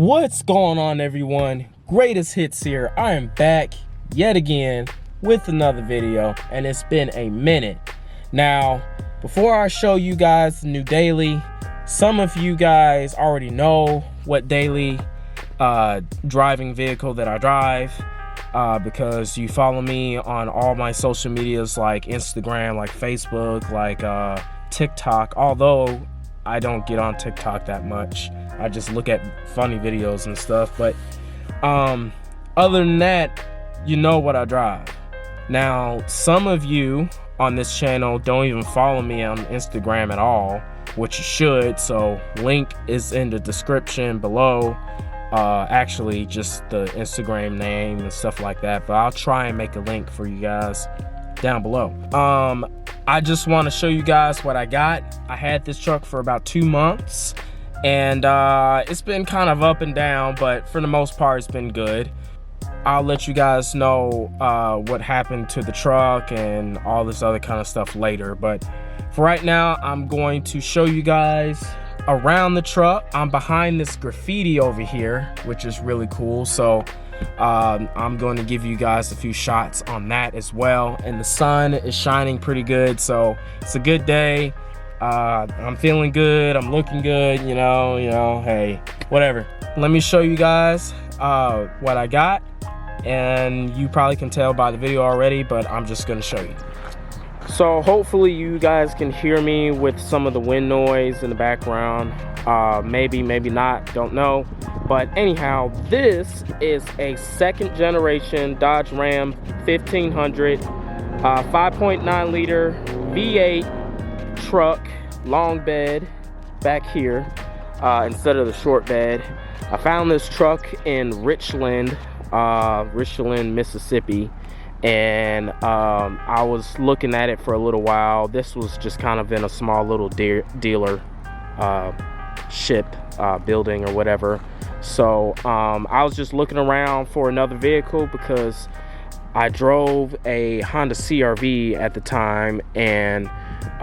What's going on, everyone? Greatest Hits here. I am back yet again with another video, and it's been a minute. Now, before I show you guys the new daily, some of you guys already know what daily driving vehicle that I drive because you follow me on all my social medias like Instagram, like Facebook, like TikTok, although I don't get on TikTok that much. I just look at funny videos and stuff. But other than that, you know what I drive. Now, some of you on this channel don't even follow me on Instagram at all, which you should. So link is in the description below. Actually, just the Instagram name and stuff like that. But I'll try and make a link for you guys down below. I just want to show you guys what I got. I had this truck for about 2 months, and it's been kind of up and down, but for the most part it's been good. I'll let you guys know what happened to the truck and all this other kind of stuff later, but for right now I'm going to show you guys around the truck. I'm behind this graffiti over here, which is really cool, so I'm going to give you guys a few shots on that as well. And the sun is shining pretty good, so it's a good day. I'm feeling good, I'm looking good, you know, hey, whatever. Let me show you guys what I got, and you probably can tell by the video already, but I'm just gonna show you. So hopefully you guys can hear me with some of the wind noise in the background. Maybe not, don't know. But anyhow, this is a second generation Dodge Ram 1500 5.9 liter V8 truck, long bed back here instead of the short bed. I found this truck in Richland, Mississippi, and I was looking at it for a little while. This was just kind of in a small little dealer ship building or whatever. So I was just looking around for another vehicle because I drove a Honda CR-V at the time, and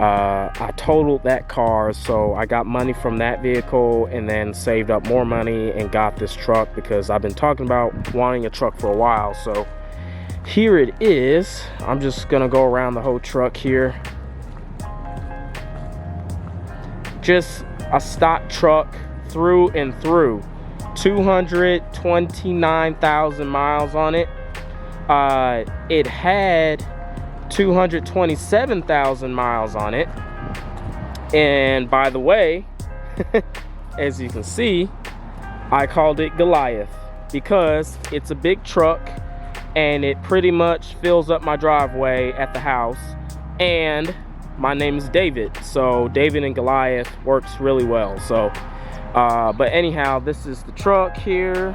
I totaled that car, so I got money from that vehicle and then saved up more money and got this truck because I've been talking about wanting a truck for a while. So here it is. I'm just gonna go around the whole truck here. Just a stock truck through and through. 229,000 miles on it. It had 227,000 miles on it. And by the way, as you can see, I called it Goliath because it's a big truck and it pretty much fills up my driveway at the house, and my name is David, so David and Goliath works really well. So but anyhow, this is the truck here.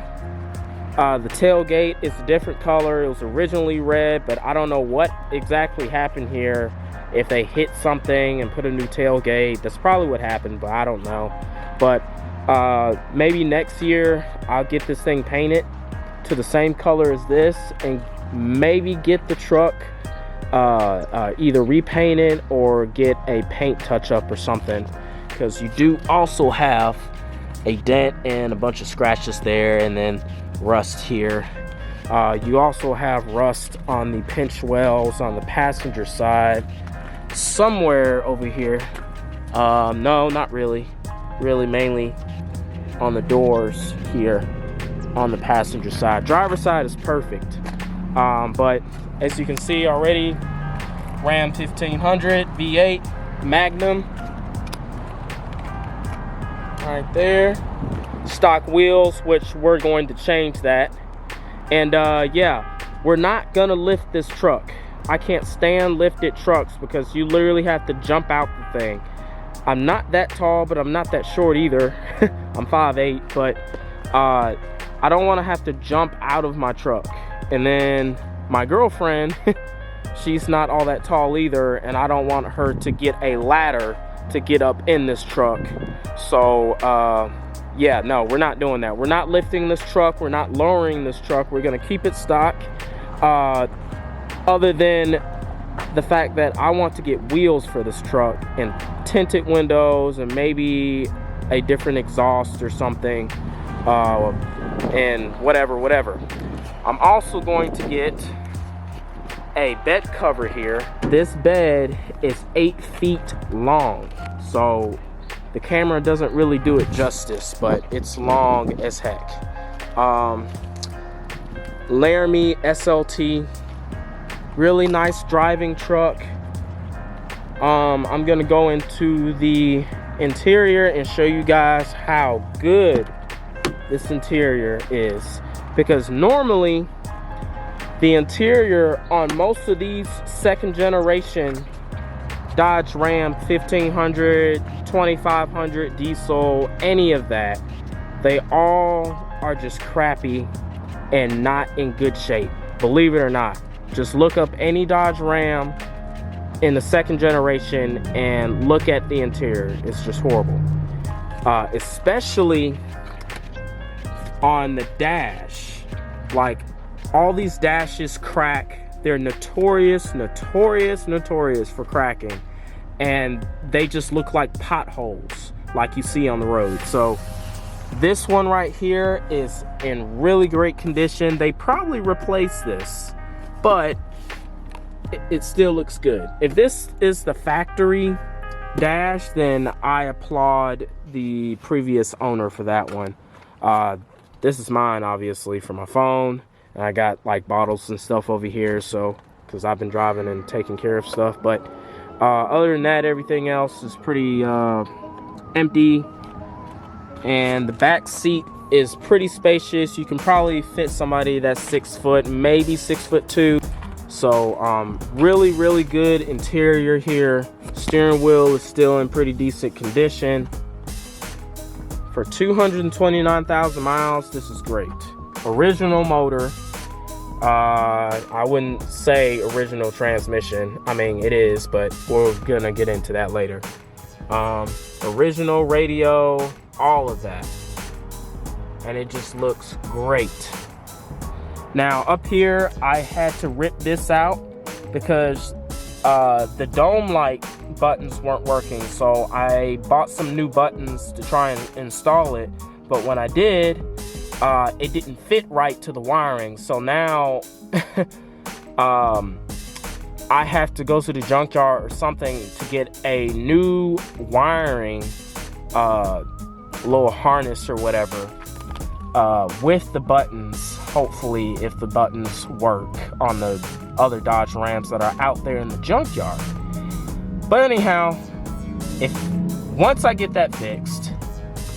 The tailgate is a different color. It was originally red, but I don't know what exactly happened here. If they hit something and put a new tailgate, that's probably what happened, but I don't know. But maybe next year I'll get this thing painted to the same color as this, and maybe get the truck either repainted or get a paint touch-up or something, because you do also have a dent and a bunch of scratches there, and then rust here. You also have rust on the pinch wells on the passenger side, somewhere over here. No, not really. Really mainly on the doors here on the passenger side. Driver side is perfect. But as you can see already, Ram 1500 V8 Magnum right there. Stock wheels, which we're going to change that. And yeah, we're not gonna lift this truck. I can't stand lifted trucks because you literally have to jump out the thing. I'm not that tall, but I'm not that short either. I'm 5'8", but I don't want to have to jump out of my truck. And then my girlfriend, she's not all that tall either, and I don't want her to get a ladder to get up in this truck. So yeah, no, we're not doing that. We're not lifting this truck. We're not lowering this truck. We're gonna keep it stock. Other than the fact that I want to get wheels for this truck and tinted windows and maybe a different exhaust or something. and whatever. I'm also going to get a bed cover here. This bed is 8 feet long, so the camera doesn't really do it justice, but it's long as heck. Laramie SLT, really nice driving truck. I'm gonna go into the interior and show you guys how good this interior is, because normally the interior on most of these second generation Dodge Ram 1500, 2500 diesel, any of that, they all are just crappy and not in good shape. Believe it or not, just look up any Dodge Ram in the second generation and look at the interior. It's just horrible, especially on the dash. Like, all these dashes crack. They're notorious for cracking, and they just look like potholes like you see on the road. So this one right here is in really great condition. They probably replaced this, but it still looks good. If this is the factory dash, then I applaud the previous owner for that one. This is mine, obviously, for my phone. And I got like bottles and stuff over here, so because I've been driving and taking care of stuff. But other than that, everything else is pretty empty. And the back seat is pretty spacious. You can probably fit somebody that's 6 foot, maybe 6'2". So really good interior here. Steering wheel is still in pretty decent condition. For 229,000 miles, this is great. Original motor. I wouldn't say original transmission. I mean, it is, but we're gonna get into that later. Original radio, all of that. And it just looks great. Now up here, I had to rip this out because the dome light buttons weren't working. So I bought some new buttons to try and install it. But when I did, it didn't fit right to the wiring. So now I have to go to the junkyard or something to get a new wiring little harness or whatever with the buttons, hopefully, if the buttons work on the other Dodge Rams that are out there in the junkyard. But anyhow, once I get that fixed,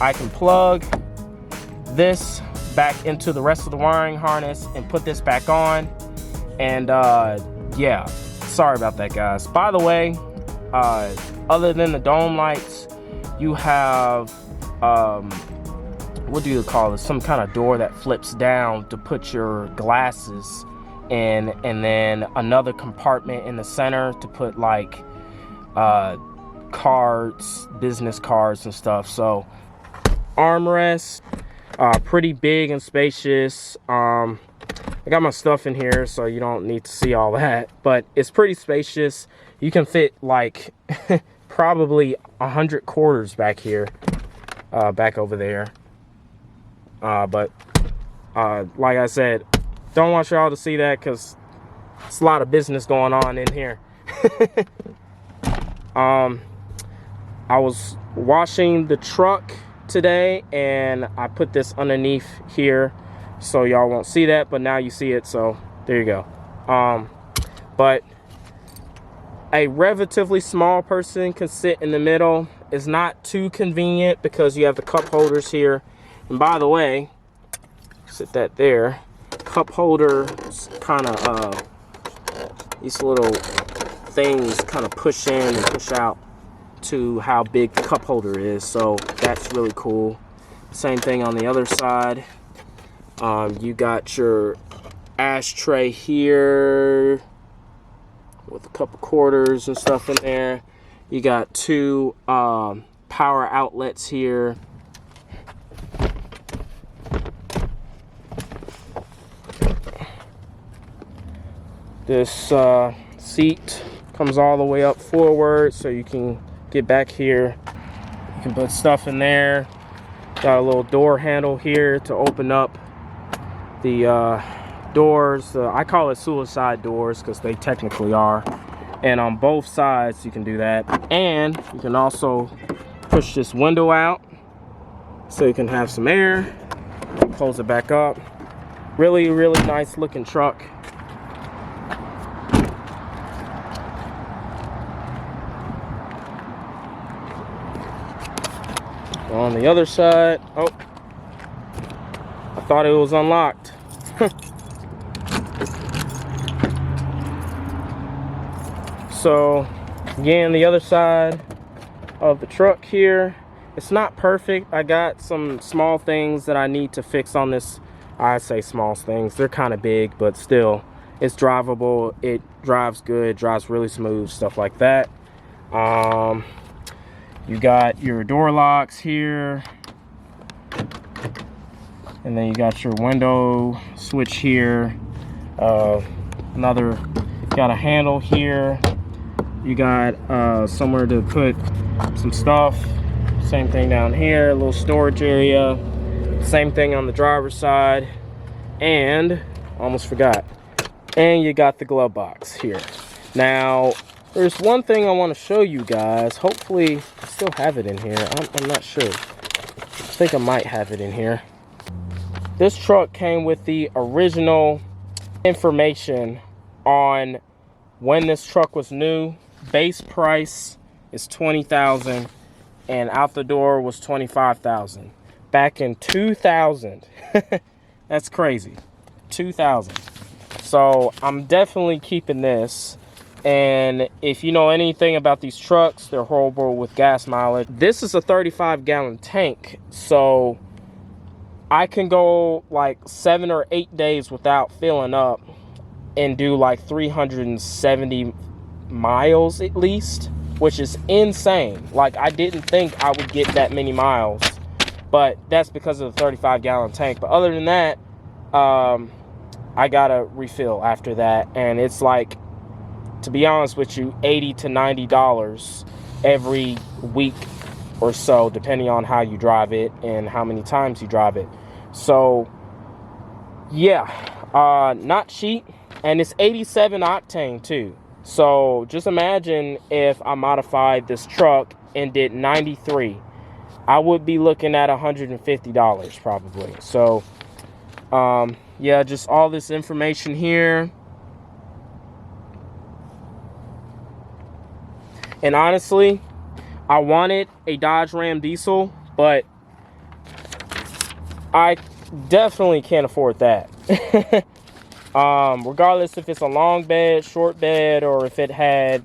I can plug this back into the rest of the wiring harness and put this back on. And yeah, sorry about that, guys. By the way, other than the dome lights, you have what do you call it, some kind of door that flips down to put your glasses in, and then another compartment in the center to put like cards, business cards and stuff. So armrest, pretty big and spacious. I got my stuff in here, so you don't need to see all that, but it's pretty spacious. You can fit like probably 100 quarters back here, back over there. But like I said, don't want y'all to see that because it's a lot of business going on in here. I was washing the truck today and I put this underneath here so y'all won't see that, but now you see it, so there you go. But a relatively small person can sit in the middle. It's not too convenient because you have the cup holders here. And by the way, sit that there. Cup holder kind of these little things kind of push in and push out to how big the cup holder is, so that's really cool. Same thing on the other side. You got your ashtray here with a couple quarters and stuff in there. You got two power outlets here. This seat comes all the way up forward so you can get back here. You can put stuff in there. Got a little door handle here to open up the doors. I call it suicide doors because they technically are. And on both sides you can do that. And you can also push this window out so you can have some air. Close it back up. Really, really nice looking truck. On the other side, oh, I thought it was unlocked. So again, the other side of the truck here, it's not perfect. I got some small things that I need to fix on this. I say small things, they're kind of big, but still it's drivable. It drives good, drives really smooth, stuff like that. You got your door locks here, and then you got your window switch here. Got a handle here. You got somewhere to put some stuff. Same thing down here, a little storage area. Same thing on the driver's side. And almost forgot. And you got the glove box here. Now, there's one thing I want to show you guys. Hopefully, I still have it in here. I'm not sure. I think I might have it in here. This truck came with the original information on when this truck was new. Base price is $20,000 and out the door was $25,000. Back in 2000. That's crazy. 2000. So I'm definitely keeping this. And if you know anything about these trucks, they're horrible with gas mileage. This is a 35-gallon tank, so I can go like 7 or 8 days without filling up and do like 370 miles at least, which is insane. Like, I didn't think I would get that many miles, but that's because of the 35-gallon tank. But other than that, I gotta refill after that, and it's like, to be honest with you, $80 to $90 every week or so, depending on how you drive it and how many times you drive it. So yeah, not cheap, and it's 87 octane too. So just imagine if I modified this truck and did 93, I would be looking at $150 probably. So yeah, just all this information here. And honestly, I wanted a Dodge Ram diesel, but I definitely can't afford that. Regardless if it's a long bed, short bed, or if it had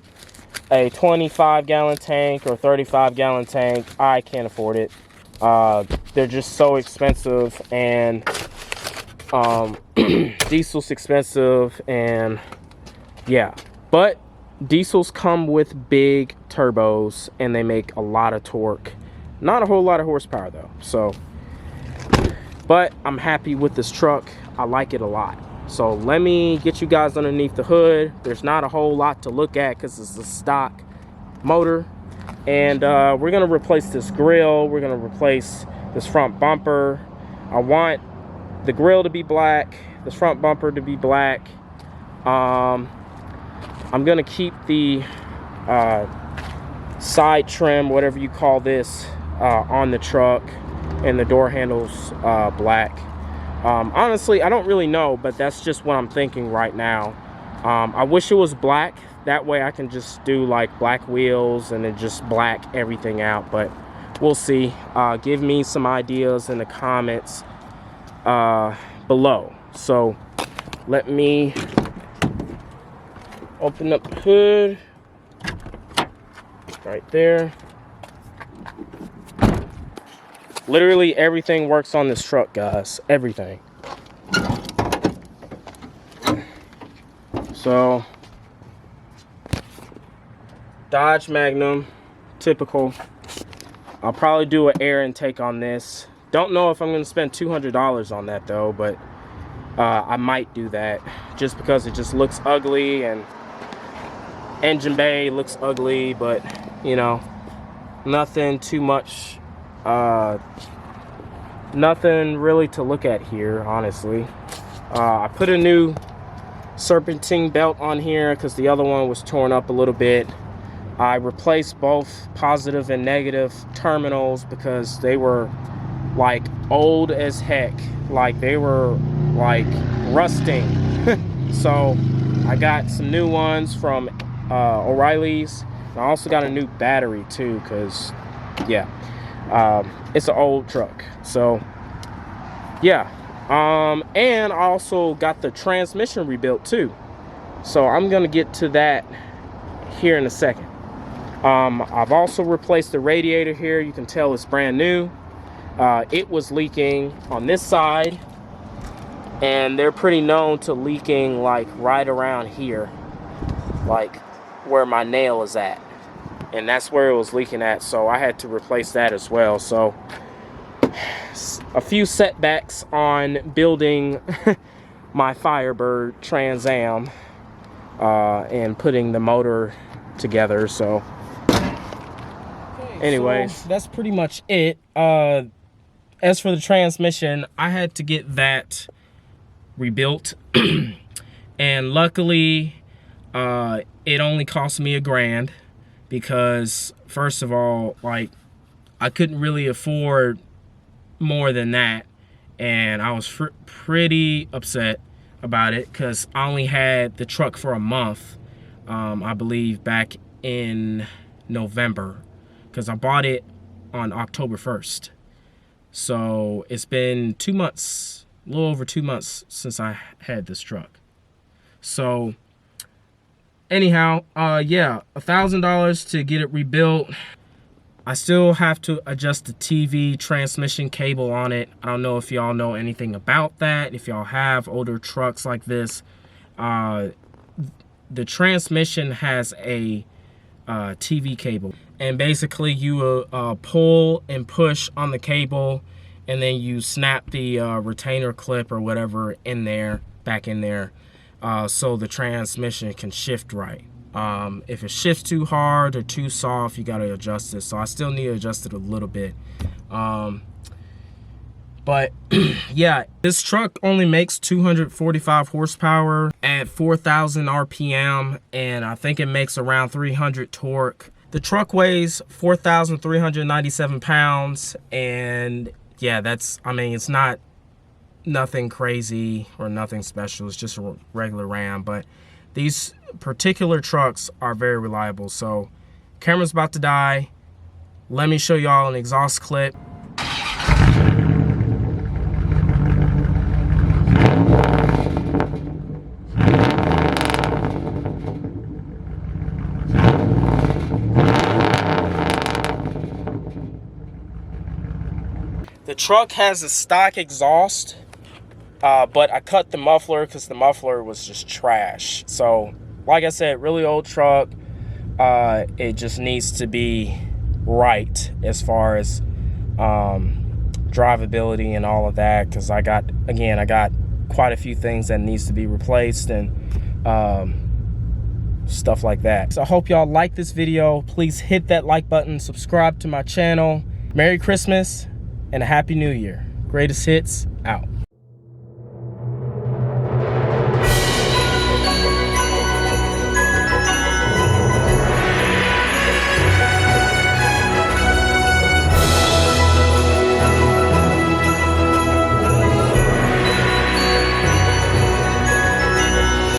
a 25-gallon tank or 35-gallon tank, I can't afford it. They're just so expensive, and diesel's expensive, and yeah. But diesels come with big turbos and they make a lot of torque. Not a whole lot of horsepower though. So, but I'm happy with this truck. I like it a lot. So let me get you guys underneath the hood. There's not a whole lot to look at because it's a stock motor. And we're gonna replace this grill. We're gonna replace this front bumper. I want the grill to be black, this front bumper to be black. I'm gonna keep the side trim, whatever you call this, on the truck, and the door handles black. Honestly, I don't really know, but that's just what I'm thinking right now. I wish it was black. That way I can just do like black wheels and then just black everything out, but we'll see. Give me some ideas in the comments below. So let me open up the hood right there. Literally everything works on this truck, guys. Everything. So Dodge Magnum, typical. I'll probably do an air intake on this. Don't know if I'm going to spend $200 on that though, but I might do that just because it just looks ugly, and engine bay looks ugly, but you know, nothing too much nothing really to look at here, honestly. I put a new serpentine belt on here because the other one was torn up a little bit. I replaced both positive and negative terminals because they were like old as heck. Like they were like rusting. So I got some new ones from O'Reilly's. I also got a new battery too, because yeah, it's an old truck. So yeah, and I also got the transmission rebuilt too. So I'm gonna get to that here in a second. I've also replaced the radiator here. You can tell it's brand new. It was leaking on this side, and they're pretty known to leaking like right around here, like where my nail is at, and that's where it was leaking at. So I had to replace that as well. So a few setbacks on building my Firebird Trans Am and putting the motor together. So anyways, so that's pretty much it. As for the transmission, I had to get that rebuilt and luckily it only cost me $1,000 because first of all, like, I couldn't really afford more than that, and I was pretty upset about it because I only had the truck for a month, I believe back in November, because I bought it on October 1st. So it's been 2 months, a little over 2 months since I had this truck. So anyhow, yeah, $1,000 to get it rebuilt. I still have to adjust the TV transmission cable on it. I don't know if y'all know anything about that. If y'all have older trucks like this, the transmission has a TV cable, and basically you pull and push on the cable, and then you snap the retainer clip or whatever in there, back in there, so the transmission can shift right. If it shifts too hard or too soft, you got to adjust it. So I still need to adjust it a little bit. But yeah, this truck only makes 245 horsepower at 4,000 RPM, and I think it makes around 300 torque. The truck weighs 4,397 pounds, and yeah, that's, I mean, it's not nothing crazy or nothing special. It's just a regular Ram, but these particular trucks are very reliable. So camera's about to die. Let me show y'all an exhaust clip. The truck has a stock exhaust, but I cut the muffler because the muffler was just trash. So, like I said, really old truck. It just needs to be right as far as drivability and all of that, because I got quite a few things that needs to be replaced and stuff like that. So I hope y'all like this video. Please hit that like button, subscribe to my channel. Merry Christmas and a Happy New Year. Greatest Hits out.